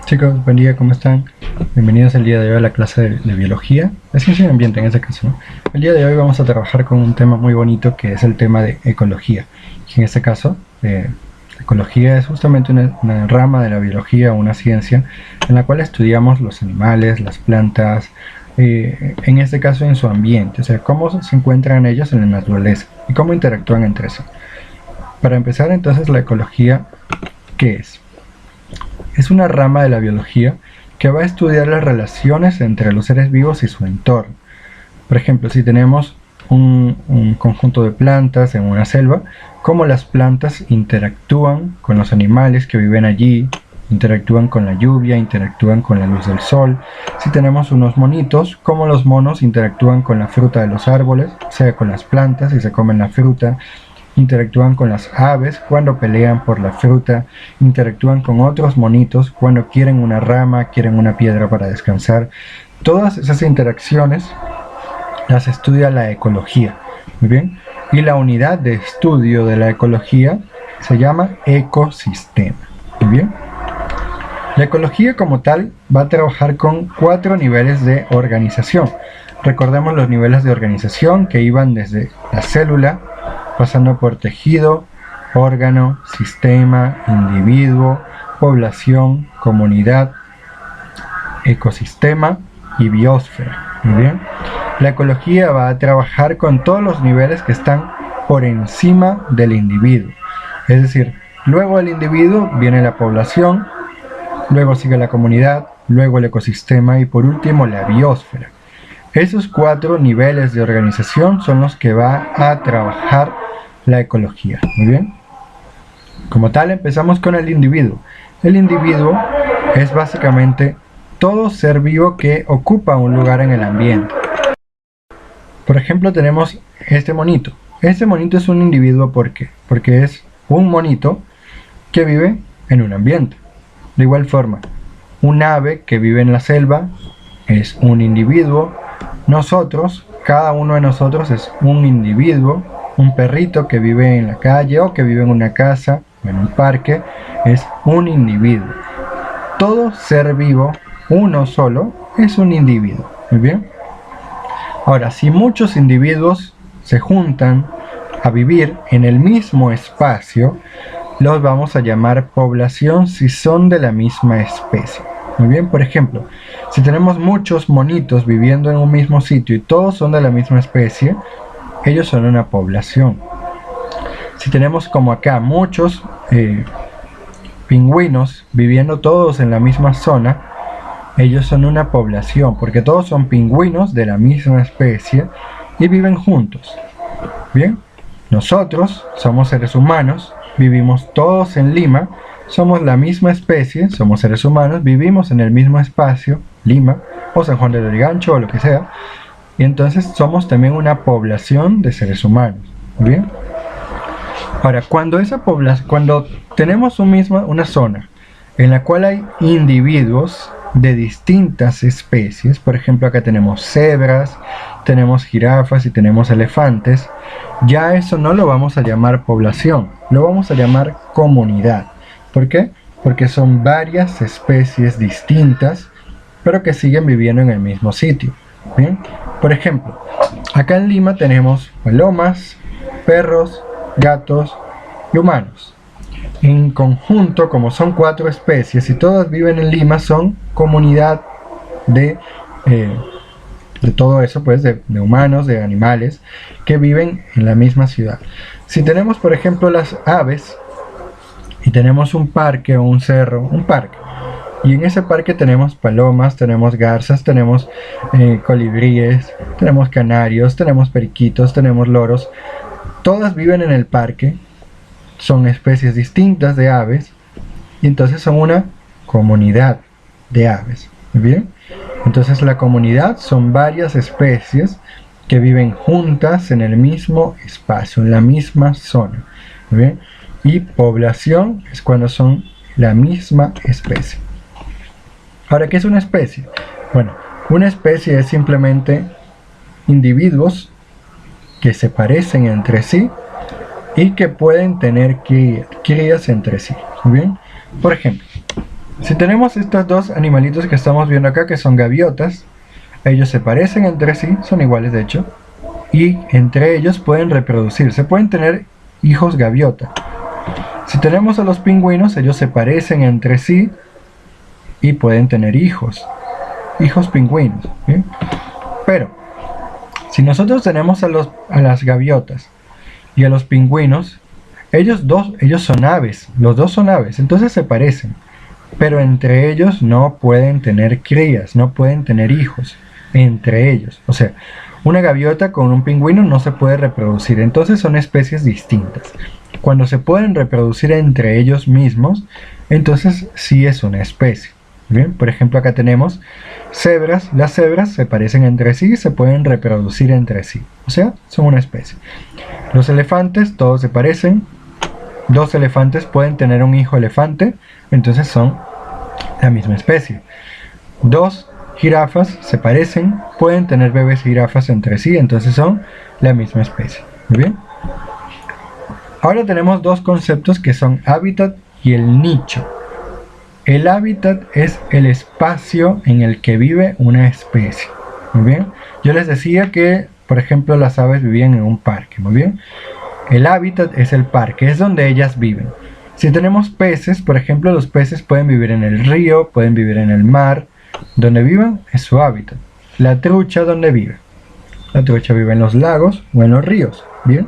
Chicos, buen día, ¿cómo están? Bienvenidos el día de hoy a la clase de biología, de ciencia y ambiente en este caso, ¿no? El día de hoy vamos a trabajar con un tema muy bonito que es el tema de ecología. Y en este caso, ecología es justamente una rama de la biología, una ciencia, en la cual estudiamos los animales, las plantas, en este caso en su ambiente, o sea, cómo se encuentran ellos en la naturaleza y cómo interactúan entre sí. Para empezar entonces, la ecología, ¿qué es? Es una rama de la biología que va a estudiar las relaciones entre los seres vivos y su entorno. Por ejemplo, si tenemos un conjunto de plantas en una selva, cómo las plantas interactúan con los animales que viven allí, interactúan con la lluvia, interactúan con la luz del sol. Si tenemos unos monitos, cómo los monos interactúan con la fruta de los árboles, o sea, con las plantas y se comen la fruta. Interactúan con las aves cuando pelean por la fruta, interactúan con otros monitos cuando quieren una rama, quieren una piedra para descansar. Todas esas interacciones las estudia la ecología, ¿muy bien? Y la unidad de estudio de la ecología se llama ecosistema, ¿muy bien? La ecología como tal va a trabajar con 4 niveles de organización. Recordemos los niveles de organización que iban desde la célula, pasando por tejido, órgano, sistema, individuo, población, comunidad, ecosistema y biosfera. Muy bien. La ecología va a trabajar con todos los niveles que están por encima del individuo. Es decir, luego del individuo viene la población, luego sigue la comunidad, luego el ecosistema y por último la biosfera. Esos 4 niveles de organización son los que va a trabajar la ecología. Muy bien. Como tal, empezamos con el individuo. El individuo es básicamente todo ser vivo que ocupa un lugar en el ambiente. Por ejemplo, tenemos este monito. Este monito es un individuo, ¿por qué? Porque es un monito que vive en un ambiente. De igual forma, un ave que vive en la selva es un individuo. Nosotros, cada uno de nosotros es un individuo. Un perrito que vive en la calle o que vive en una casa o en un parque es un individuo. Todo ser vivo, uno solo, es un individuo. Muy bien. Ahora, si muchos individuos se juntan a vivir en el mismo espacio, los vamos a llamar población si son de la misma especie. Muy bien, por ejemplo, si tenemos muchos monitos viviendo en un mismo sitio y todos son de la misma especie, ellos son una población. Si tenemos como acá muchos pingüinos viviendo todos en la misma zona, ellos son una población, porque todos son pingüinos de la misma especie y viven juntos. Bien, nosotros somos seres humanos, vivimos todos en Lima, somos la misma especie, somos seres humanos, vivimos en el mismo espacio, Lima, o San Juan de Lurigancho, o lo que sea, y entonces somos también una población de seres humanos. ¿Bien? Ahora, cuando tenemos una zona en la cual hay individuos de distintas especies, por ejemplo acá tenemos cebras, tenemos jirafas y tenemos elefantes, ya eso no lo vamos a llamar población, lo vamos a llamar comunidad. ¿Por qué? Porque son varias especies distintas, pero que siguen viviendo en el mismo sitio. ¿Bien? Por ejemplo, acá en Lima tenemos palomas, perros, gatos y humanos. En conjunto, como son 4 especies y todas viven en Lima, son comunidad de todo eso, pues, de humanos, de animales que viven en la misma ciudad. Si tenemos, por ejemplo, las aves y tenemos un parque o un cerro, un parque, y en ese parque tenemos palomas, tenemos garzas, tenemos colibríes, tenemos canarios, tenemos periquitos, tenemos loros. Todas viven en el parque, son especies distintas de aves, y entonces son una comunidad de aves. ¿Muy bien? Entonces la comunidad son varias especies que viven juntas en el mismo espacio, en la misma zona. ¿Muy bien? Y población es cuando son la misma especie. Ahora, ¿qué es una especie? Bueno, una especie es simplemente individuos que se parecen entre sí y que pueden tener crías entre sí. ¿Muy bien? Por ejemplo, Si tenemos estos dos animalitos que estamos viendo acá, que son gaviotas, ellos se parecen entre sí, son iguales de hecho, y entre ellos pueden reproducirse, pueden tener hijos gaviota. Si tenemos a los pingüinos, ellos se parecen entre sí y pueden tener hijos pingüinos, ¿bien? Pero si nosotros tenemos a las gaviotas y a los pingüinos, ellos son aves, los dos son aves, entonces se parecen, pero entre ellos no pueden tener crías, no pueden tener hijos entre ellos. O sea, una gaviota con un pingüino no se puede reproducir, entonces son especies distintas. Cuando se pueden reproducir entre ellos mismos, entonces sí es una especie. Bien, por ejemplo acá tenemos cebras. Las cebras se parecen entre sí y se pueden reproducir entre sí, o sea, son una especie. Los elefantes, todos se parecen. Dos elefantes pueden tener un hijo elefante, entonces son la misma especie. Dos jirafas se parecen, pueden tener bebés jirafas entre sí, entonces son la misma especie. Muy bien. Ahora tenemos dos conceptos que son hábitat y el nicho. El hábitat es el espacio en el que vive una especie. Muy bien. Yo les decía que, por ejemplo, las aves vivían en un parque. Muy bien. El hábitat es el parque, es donde ellas viven. Si tenemos peces, por ejemplo, los peces pueden vivir en el río, pueden vivir en el mar. Donde viven es su hábitat. La trucha, ¿dónde vive? La trucha vive en los lagos o en los ríos. Bien.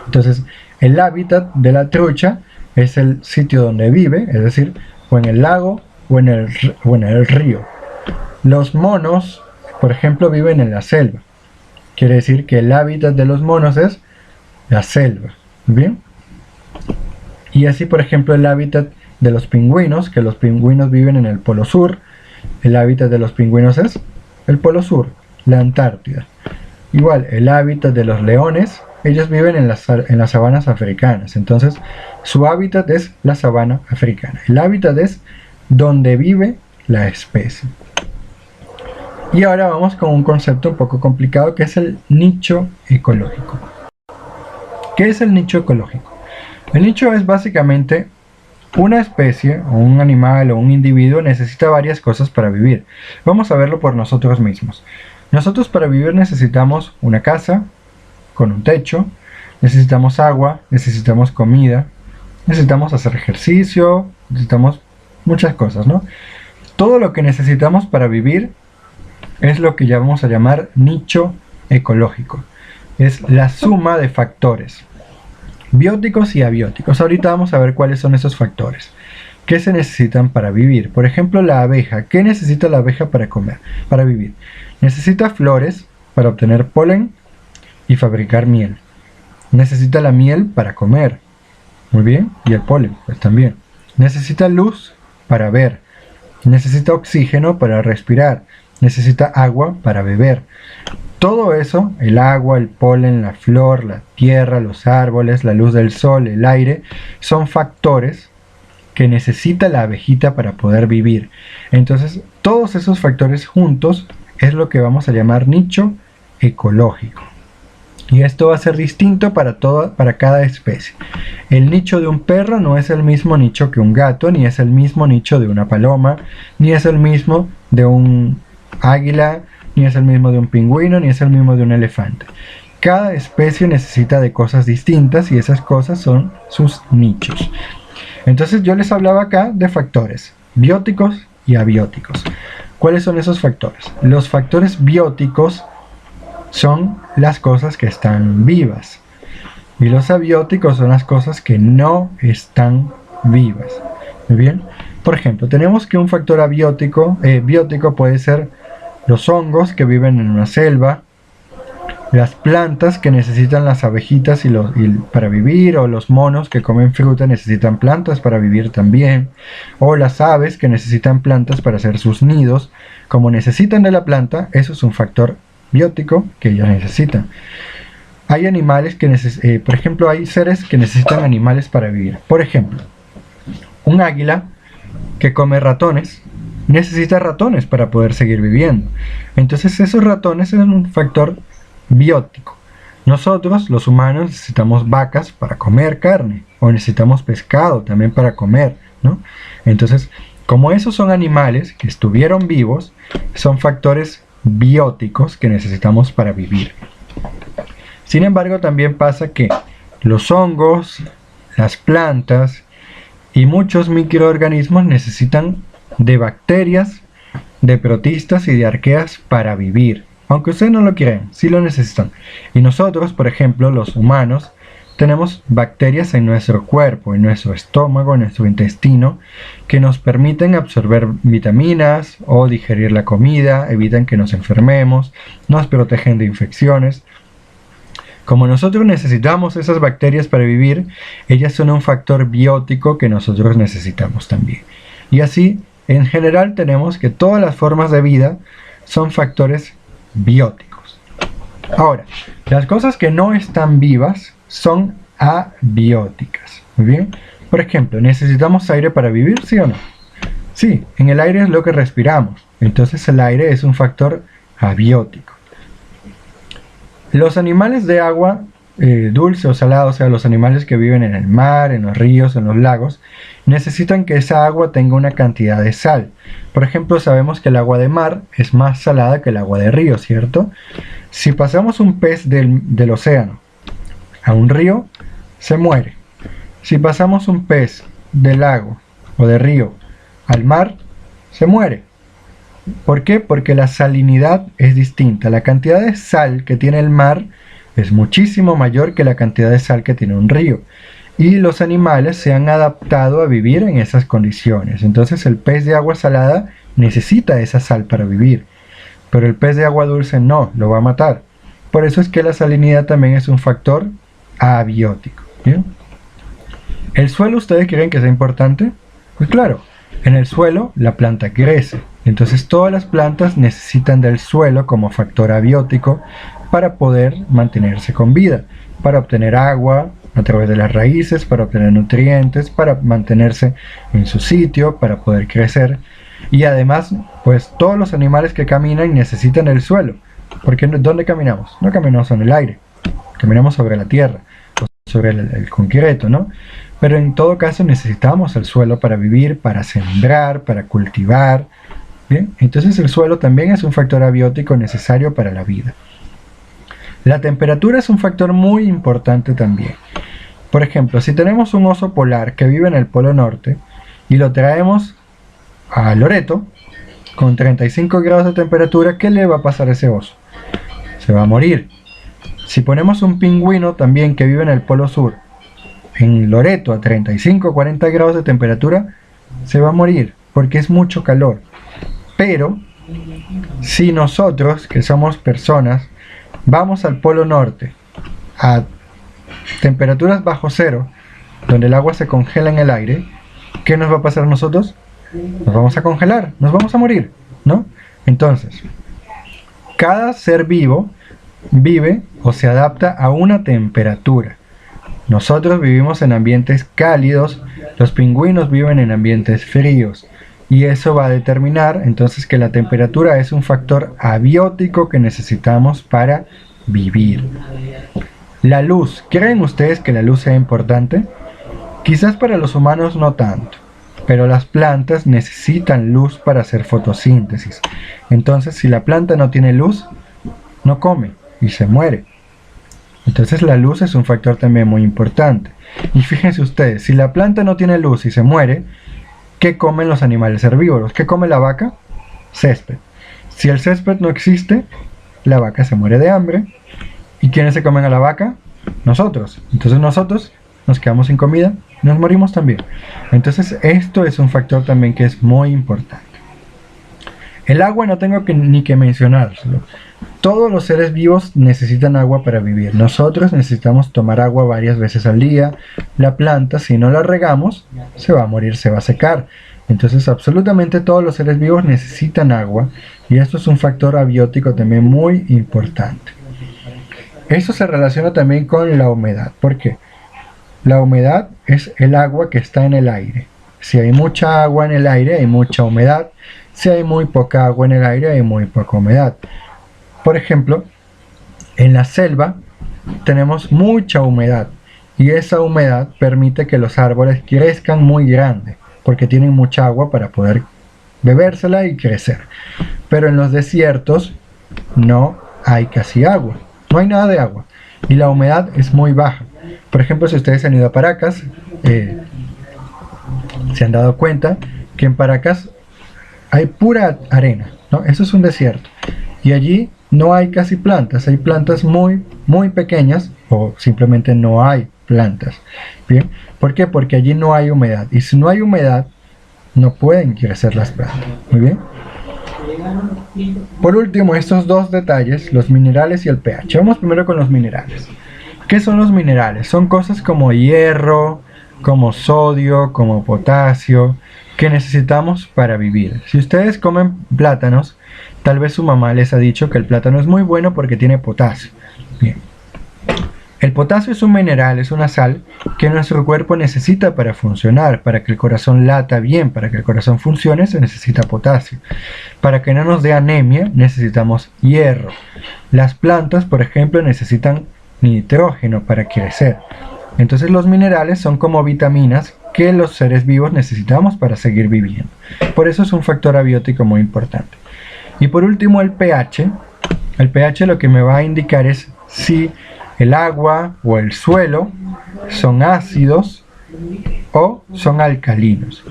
Entonces, el hábitat de la trucha es el sitio donde vive, es decir, o en el lago o en el río. Los monos, por ejemplo, viven en la selva. Quiere decir que el hábitat de los monos es la selva. Bien. Y así, por ejemplo, el hábitat de los pingüinos, que los pingüinos viven en el polo sur. El hábitat de los pingüinos es el polo sur, la Antártida. Igual, el hábitat de los leones, ellos viven en las sabanas africanas. Entonces, su hábitat es la sabana africana. El hábitat es donde vive la especie. Y ahora vamos con un concepto un poco complicado, que es el nicho ecológico. ¿Qué es el nicho ecológico? El nicho es básicamente una especie, o un animal, o un individuo necesita varias cosas para vivir. Vamos a verlo por nosotros mismos. Nosotros para vivir necesitamos una casa con un techo, necesitamos agua, necesitamos comida, necesitamos hacer ejercicio, necesitamos muchas cosas, ¿no? Todo lo que necesitamos para vivir es lo que ya vamos a llamar nicho ecológico. Es la suma de factores bióticos y abióticos. Ahorita vamos a ver cuáles son esos factores que se necesitan para vivir. Por ejemplo, la abeja. ¿Qué necesita la abeja para comer, para vivir? Necesita flores para obtener polen y fabricar miel. Necesita la miel para comer. Muy bien. Y el polen, pues también. Necesita luz para ver. Necesita oxígeno para respirar. Necesita agua para beber. Todo eso, el agua, el polen, la flor, la tierra, los árboles, la luz del sol, el aire, son factores que necesita la abejita para poder vivir. Entonces, todos esos factores juntos es lo que vamos a llamar nicho ecológico. Y esto va a ser distinto para cada especie. El nicho de un perro no es el mismo nicho que un gato, ni es el mismo nicho de una paloma, ni es el mismo de un águila, ni es el mismo de un pingüino, ni es el mismo de un elefante. Cada especie necesita de cosas distintas y esas cosas son sus nichos. Entonces yo les hablaba acá de factores bióticos y abióticos. ¿Cuáles son esos factores? Los factores bióticos son las cosas que están vivas y los abióticos son las cosas que no están vivas. Muy bien. Por ejemplo, tenemos que un factor biótico puede ser los hongos que viven en una selva, las plantas que necesitan las abejitas para vivir, o los monos que comen fruta necesitan plantas para vivir también, o las aves que necesitan plantas para hacer sus nidos. Como necesitan de la planta, eso es un factor biótico que ellos necesitan. Hay animales que por ejemplo, hay seres que necesitan animales para vivir. Por ejemplo, un águila que come ratones necesita ratones para poder seguir viviendo. Entonces esos ratones son un factor biótico. Nosotros, los humanos, necesitamos vacas para comer carne, o necesitamos pescado también para comer, ¿no? Entonces Como esos son animales que estuvieron vivos, son factores bióticos que necesitamos para vivir. Sin embargo, también pasa que los hongos, las plantas y muchos microorganismos necesitan de bacterias, de protistas y de arqueas para vivir. Aunque ustedes no lo crean, sí lo necesitan. Y nosotros, por ejemplo, los humanos, tenemos bacterias en nuestro cuerpo, en nuestro estómago, en nuestro intestino, que nos permiten absorber vitaminas o digerir la comida, evitan que nos enfermemos, nos protegen de infecciones. Como nosotros necesitamos esas bacterias para vivir, ellas son un factor biótico que nosotros necesitamos también. Y así, en general, tenemos que todas las formas de vida son factores bióticos. Ahora, las cosas que no están vivas son abióticas. Muy bien. Por ejemplo, ¿necesitamos aire para vivir? ¿Sí o no? Sí, en el aire es lo que respiramos. Entonces el aire es un factor abiótico. Los animales de agua dulce o salada, o sea, los animales que viven en el mar, en los ríos, en los lagos, necesitan que esa agua tenga una cantidad de sal. Por ejemplo, sabemos que el agua de mar es más salada que el agua de río, ¿cierto? Si pasamos un pez del océano a un río, se muere. Si pasamos un pez del lago o de río al mar, se muere. ¿Por qué? Porque la salinidad es distinta. La cantidad de sal que tiene el mar es muchísimo mayor que la cantidad de sal que tiene un río. Y los animales se han adaptado a vivir en esas condiciones. Entonces el pez de agua salada necesita esa sal para vivir. Pero el pez de agua dulce no, lo va a matar. Por eso es que la salinidad también es un factor abiótico. ¿Bien? ¿El suelo ustedes creen que es importante? Pues claro, en el suelo la planta crece. Entonces todas las plantas necesitan del suelo como factor abiótico para poder mantenerse con vida, para obtener agua a través de las raíces, para obtener nutrientes, para mantenerse en su sitio, para poder crecer. Y además, pues todos los animales que caminan necesitan el suelo. Porque ¿dónde caminamos? No caminamos en el aire, caminamos sobre la tierra, o sobre el concreto, ¿no? Pero en todo caso necesitamos el suelo para vivir, para sembrar, para cultivar. Bien, entonces el suelo también es un factor abiótico necesario para la vida. La temperatura es un factor muy importante también. Por ejemplo, si tenemos un oso polar que vive en el Polo Norte y lo traemos a Loreto con 35 grados de temperatura, ¿qué le va a pasar a ese oso? Se va a morir. Si ponemos un pingüino también que vive en el Polo Sur en Loreto a 35 o 40 grados de temperatura, se va a morir porque es mucho calor. Pero si nosotros, que somos personas, vamos al Polo Norte a temperaturas bajo cero, donde el agua se congela en el aire, ¿qué nos va a pasar a nosotros? Nos vamos a congelar, nos vamos a morir, ¿no? Entonces, cada ser vivo vive o se adapta a una temperatura. Nosotros vivimos en ambientes cálidos, los pingüinos viven en ambientes fríos. Y eso va a determinar entonces que la temperatura es un factor abiótico que necesitamos para vivir. La luz, ¿creen ustedes que la luz sea importante? Quizás para los humanos no tanto, pero las plantas necesitan luz para hacer fotosíntesis. Entonces si la planta no tiene luz, no come y se muere. Entonces la luz es un factor también muy importante. Y fíjense ustedes, si la planta no tiene luz y se muere, ¿qué comen los animales herbívoros? ¿Qué come la vaca? Césped. Si el césped no existe, la vaca se muere de hambre. ¿Y quiénes se comen a la vaca? Nosotros. Entonces nosotros nos quedamos sin comida y nos morimos también. Entonces esto es un factor también que es muy importante. El agua no tengo ni que mencionárselo. Todos los seres vivos necesitan agua para vivir. Nosotros necesitamos tomar agua varias veces al día. La planta, si no la regamos, se va a morir, se va a secar. Entonces absolutamente todos los seres vivos necesitan agua. Y esto es un factor abiótico también muy importante. Esto se relaciona también con la humedad. ¿Por qué? La humedad es el agua que está en el aire. Si hay mucha agua en el aire, hay mucha humedad. Si hay muy poca agua en el aire, hay muy poca humedad. Por ejemplo, en la selva tenemos mucha humedad y esa humedad permite que los árboles crezcan muy grandes. porque tienen mucha agua para poder bebérsela y crecer. Pero en los desiertos no hay casi agua, no hay nada de agua y la humedad es muy baja. Por ejemplo, si ustedes han ido a Paracas, se han dado cuenta que en Paracas hay pura arena, ¿no? Eso es un desierto y allí no hay casi plantas, hay plantas muy pequeñas o simplemente no hay plantas. Bien, ¿por qué? Porque allí no hay humedad y si no hay humedad no pueden crecer las plantas. Muy bien. Por último, estos dos detalles, los minerales y el pH. Vamos primero con los minerales. ¿Qué son los minerales? Son cosas como hierro, como sodio, como potasio, que necesitamos para vivir. Si ustedes comen plátanos, tal vez su mamá les ha dicho que el plátano es muy bueno porque tiene potasio. Bien. El potasio es un mineral, es una sal que nuestro cuerpo necesita para funcionar, para que el corazón lata bien, para que el corazón funcione se necesita potasio. Para que no nos dé anemia necesitamos hierro. Las plantas, por ejemplo, necesitan nitrógeno para crecer. Entonces los minerales son como vitaminas que los seres vivos necesitamos para seguir viviendo. Por eso es un factor abiótico muy importante. Y por último el pH. El pH lo que me va a indicar es si el agua o el suelo son ácidos o son alcalinos.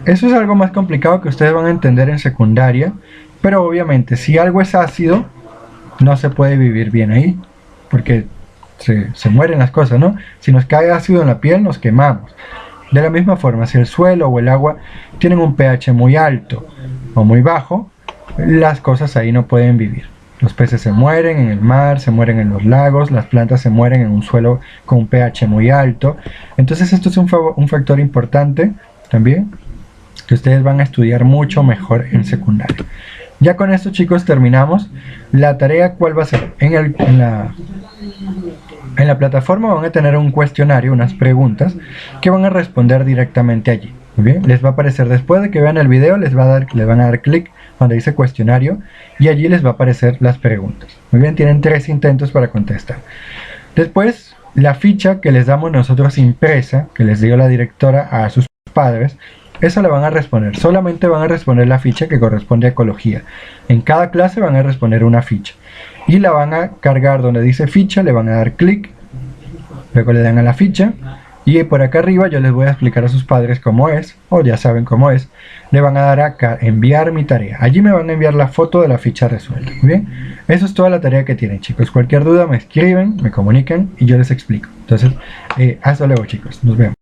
Eso es algo más complicado que ustedes van a entender en secundaria, pero obviamente si algo es ácido no se puede vivir bien ahí, porque se mueren las cosas, ¿no? Si nos cae ácido en la piel nos quemamos. De la misma forma, si el suelo o el agua tienen un pH muy alto o muy bajo, las cosas ahí no pueden vivir. Los peces se mueren en el mar, se mueren en los lagos, las plantas se mueren en un suelo con un pH muy alto. Entonces esto es un factor importante también que ustedes van a estudiar mucho mejor en secundaria. Ya con esto, chicos, terminamos. La tarea, ¿cuál va a ser? En la plataforma van a tener un cuestionario, unas preguntas que van a responder directamente allí. Muy bien, les va a aparecer después de que vean el video, les van a dar clic donde dice cuestionario y allí les va a aparecer las preguntas. Muy bien, tienen 3 intentos para contestar. Después, la ficha que les damos nosotros impresa, que les dio la directora a sus padres, esa la van a responder. Solamente van a responder la ficha que corresponde a ecología. En cada clase van a responder una ficha y la van a cargar donde dice ficha, le van a dar clic, luego le dan a la ficha. Y por acá arriba yo les voy a explicar a sus padres cómo es, o ya saben cómo es. Le van a dar acá, enviar mi tarea. Allí me van a enviar la foto de la ficha resuelta. Muy bien, eso es toda la tarea que tienen, chicos. Cualquier duda me escriben, me comunican y yo les explico. Entonces, hasta luego, chicos. Nos vemos.